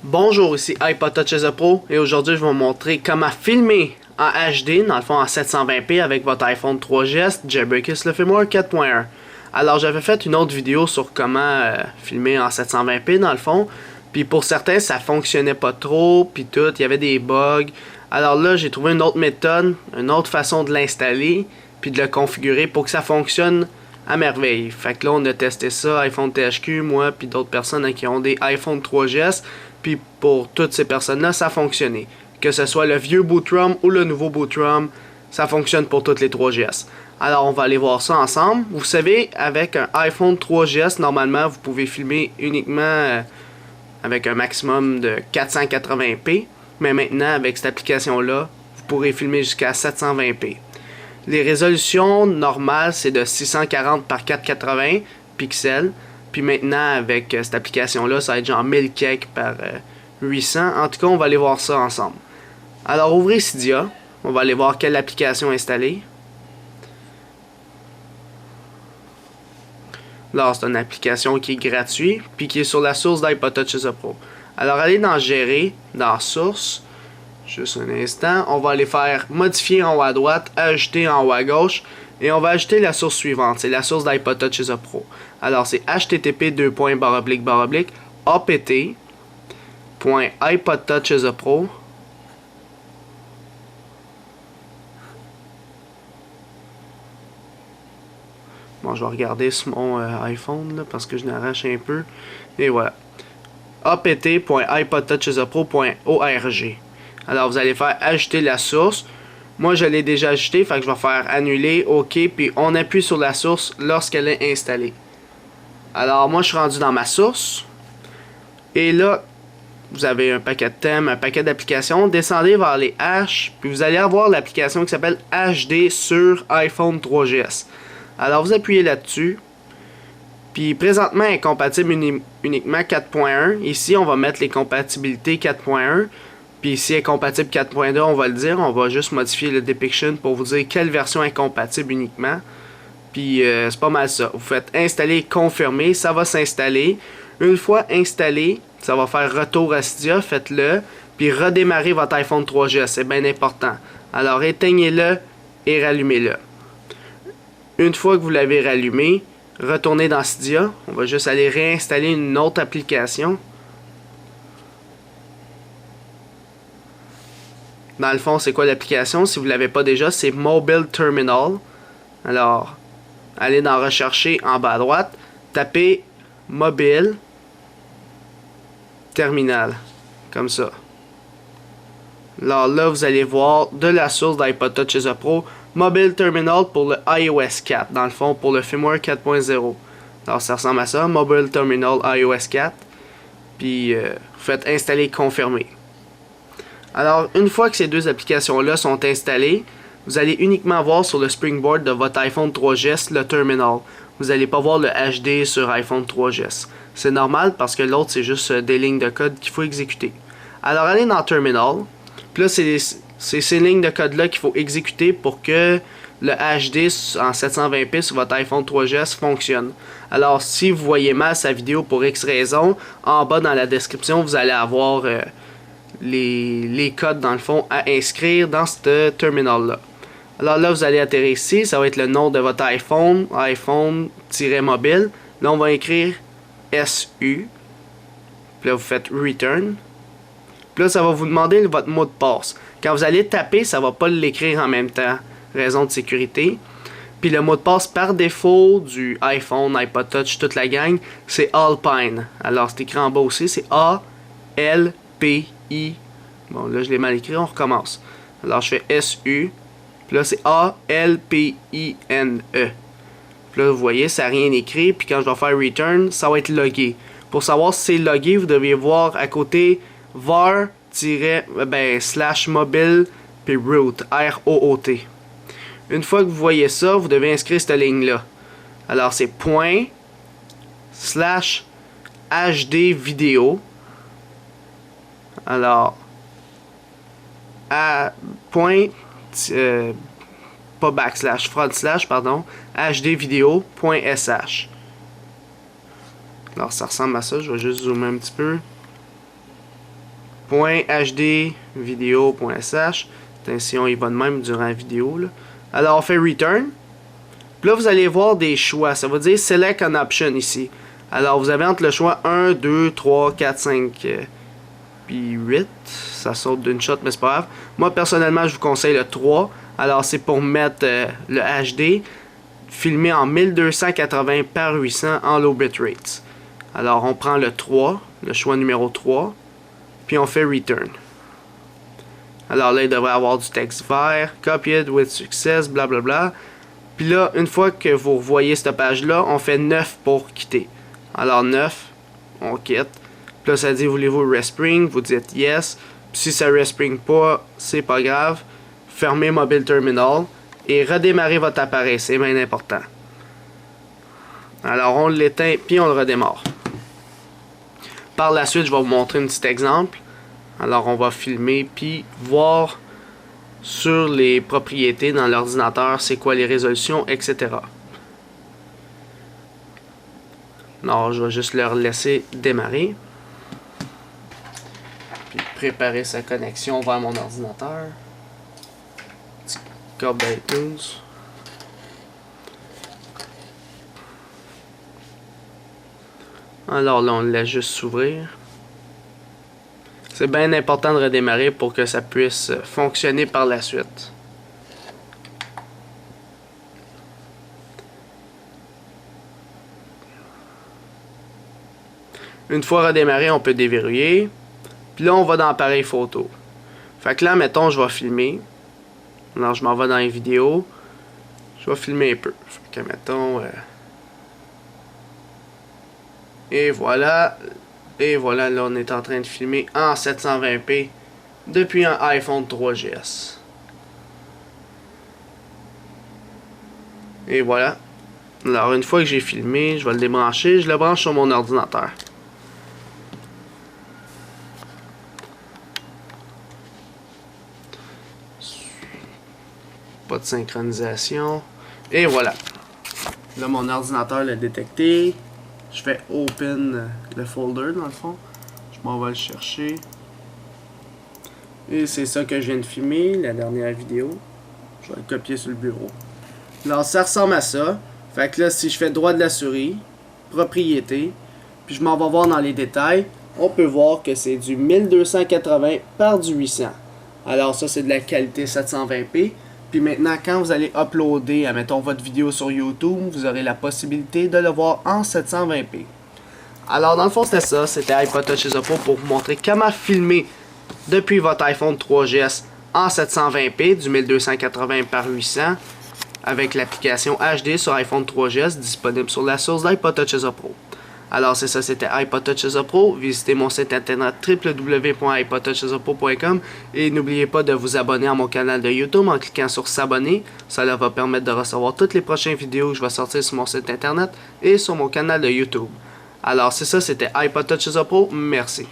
Bonjour, ici iPod Touch as a Pro et aujourd'hui je vais vous montrer comment filmer en HD, dans le fond en 720p avec votre iPhone 3GS Jailbreakers le firmware 4.1. Alors j'avais fait une autre vidéo sur comment filmer en 720p dans le fond, puis pour certains ça fonctionnait pas trop, puis tout, il y avait des bugs. Alors là j'ai trouvé une autre méthode, une autre façon de l'installer, puis de le configurer pour que ça fonctionne à merveille. Fait que là on a testé ça, iPhone THQ, moi, puis d'autres personnes qui ont des iPhone 3GS. Puis pour toutes ces personnes-là, ça a fonctionné. Que ce soit le vieux Bootrom ou le nouveau Bootrom, ça fonctionne pour toutes les 3GS. Alors on va aller voir ça ensemble. Vous savez, avec un iPhone 3GS, normalement, vous pouvez filmer uniquement avec un maximum de 480p. Mais maintenant, avec cette application-là, vous pourrez filmer jusqu'à 720p. Les résolutions normales, c'est de 640 par 480 pixels. Puis maintenant, avec cette application-là, ça va être genre 1000 quelques par 800. En tout cas, on va aller voir ça ensemble. Alors, ouvrez Cydia. On va aller voir quelle application installer. Là, c'est une application qui est gratuite, puis qui est sur la source d'iPod Touch as a Pro. Alors, allez dans Gérer, dans Source. Juste un instant. On va aller faire Modifier en haut à droite, Ajouter en haut à gauche. Et on va ajouter la source suivante, c'est la source d'iPod Touch as a Pro. Alors c'est http://apt.iPodTouch.pro. Bon, je vais regarder sur mon iPhone là, parce que je n'arrache un peu. Et voilà. apt.iPodTouchasapro.org. Alors vous allez faire ajouter la source. Moi, je l'ai déjà ajouté, fait que je vais faire annuler, OK, puis on appuie sur la source lorsqu'elle est installée. Alors, moi, je suis rendu dans ma source. Et là, vous avez un paquet de thèmes, un paquet d'applications. Descendez vers les H, puis vous allez avoir l'application qui s'appelle HD sur iPhone 3GS. Alors, vous appuyez là-dessus. Puis, présentement, elle est compatible uniquement 4.1. Ici, on va mettre les compatibilités 4.1. Puis si elle est compatible 4.2, on va le dire. On va juste modifier le depiction pour vous dire quelle version est compatible uniquement. Puis c'est pas mal ça. Vous faites installer, confirmer, ça va s'installer. Une fois installé, ça va faire retour à Cydia, faites-le. Puis redémarrez votre iPhone 3GS, c'est bien important. Alors éteignez-le et rallumez-le. Une fois que vous l'avez rallumé, retournez dans Cydia. On va juste aller réinstaller une autre application. Dans le fond, c'est quoi l'application? Si vous ne l'avez pas déjà, c'est Mobile Terminal. Alors, allez dans Rechercher en bas à droite. Tapez Mobile Terminal. Comme ça. Alors là, vous allez voir de la source d'iPod Touch as a Pro. Mobile Terminal pour le iOS 4. Dans le fond, pour le firmware 4.0. Alors, ça ressemble à ça. Mobile Terminal iOS 4. Puis, vous faites installer, confirmer. Alors, une fois que ces deux applications-là sont installées, vous allez uniquement voir sur le Springboard de votre iPhone 3GS le terminal. Vous n'allez pas voir le HD sur iPhone 3GS. C'est normal parce que l'autre, c'est juste des lignes de code qu'il faut exécuter. Alors, allez dans Terminal. Puis là, c'est ces lignes de code-là qu'il faut exécuter pour que le HD en 720p sur votre iPhone 3GS fonctionne. Alors, si vous voyez mal sa vidéo pour X raison, en bas dans la description, vous allez avoir les codes dans le fond à inscrire dans ce terminal-là. Alors là, vous allez atterrir ici, ça va être le nom de votre iPhone, iPhone-mobile. Là, on va écrire SU. Puis là, vous faites Return. Puis là, ça va vous demander votre mot de passe. Quand vous allez taper, ça va pas l'écrire en même temps. Raison de sécurité. Puis le mot de passe par défaut du iPhone, iPod Touch, toute la gang, c'est Alpine. Alors, c'est écrit en bas aussi, c'est A-L-P-I. Bon, là, je l'ai mal écrit, on recommence. Alors, je fais S-U. Puis là, c'est A-L-P-I-N-E. Puis là, vous voyez, ça n'a rien écrit. Puis quand je vais faire Return, ça va être logué. Pour savoir si c'est logué, vous devez voir à côté var-/mobile puis root, R-O-O-T. Une fois que vous voyez ça, vous devez inscrire cette ligne-là. Alors, c'est ./HD vidéo. Alors, à point, pas backslash, front slash, pardon, hdvideo.sh. Alors, ça ressemble à ça, je vais juste zoomer un petit peu. .hd vidéo.sh. Attention, il va de même durant la vidéo. Là. Alors, on fait Return. Puis là, vous allez voir des choix. Ça veut dire Select an Option ici. Alors, vous avez entre le choix 1, 2, 3, 4, 5, puis 8. Ça saute d'une shot, mais c'est pas grave. Moi, personnellement, je vous conseille le 3. Alors, c'est pour mettre le HD filmé en 1280 par 800 en low bitrate. Alors, on prend le 3, le choix numéro 3, puis on fait Return. Alors là, il devrait avoir du texte vert, Copied with success, blablabla. Puis là, une fois que vous voyez cette page-là, on fait 9 pour quitter. Alors 9, on quitte. Puis là, ça dit, voulez-vous respring? Vous dites yes. Puis si ça respring pas, c'est pas grave. Fermez Mobile Terminal et redémarrez votre appareil, c'est bien important. Alors on l'éteint, puis on le redémarre. Par la suite, je vais vous montrer un petit exemple. Alors on va filmer puis voir sur les propriétés dans l'ordinateur, c'est quoi les résolutions, etc. Alors je vais juste leur laisser démarrer. Puis préparer sa connexion vers mon ordinateur. Petit câble d'iTunes. Alors là, on le laisse juste s'ouvrir. C'est bien important de redémarrer pour que ça puisse fonctionner par la suite. Une fois redémarré, on peut déverrouiller. Puis là, on va dans appareil photo. Fait que là, mettons, je vais filmer. Alors, je m'en vais dans les vidéos. Je vais filmer un peu. Fait que, mettons... Et voilà. Et voilà, là, on est en train de filmer en 720p depuis un iPhone 3GS. Et voilà. Alors, une fois que j'ai filmé, je vais le débrancher. Je le branche sur mon ordinateur. Pas de synchronisation. Et voilà. Là, mon ordinateur l'a détecté. Je fais open le folder dans le fond. Je m'en vais le chercher. Et c'est ça que je viens de filmer, la dernière vidéo. Je vais le copier sur le bureau. Alors ça ressemble à ça. Fait que là, si je fais droit de la souris, propriété, puis je m'en vais voir dans les détails, on peut voir que c'est du 1280 par du 800. Alors ça, c'est de la qualité 720p. Puis maintenant, quand vous allez uploader, admettons, votre vidéo sur YouTube, vous aurez la possibilité de le voir en 720p. Alors, dans le fond, c'était ça. C'était iPod Touch Oppo pour vous montrer comment filmer depuis votre iPhone 3GS en 720p, du 1280 par 800, avec l'application HD sur iPhone 3GS disponible sur la source d'iPod Touch Pro. Alors c'est ça, c'était iPod Touch Pro. Visitez mon site internet www.ipodtouchesopro.com et n'oubliez pas de vous abonner à mon canal de YouTube en cliquant sur s'abonner. Cela va permettre de recevoir toutes les prochaines vidéos que je vais sortir sur mon site internet et sur mon canal de YouTube. Alors c'est ça, c'était iPod Touch Pro. Merci.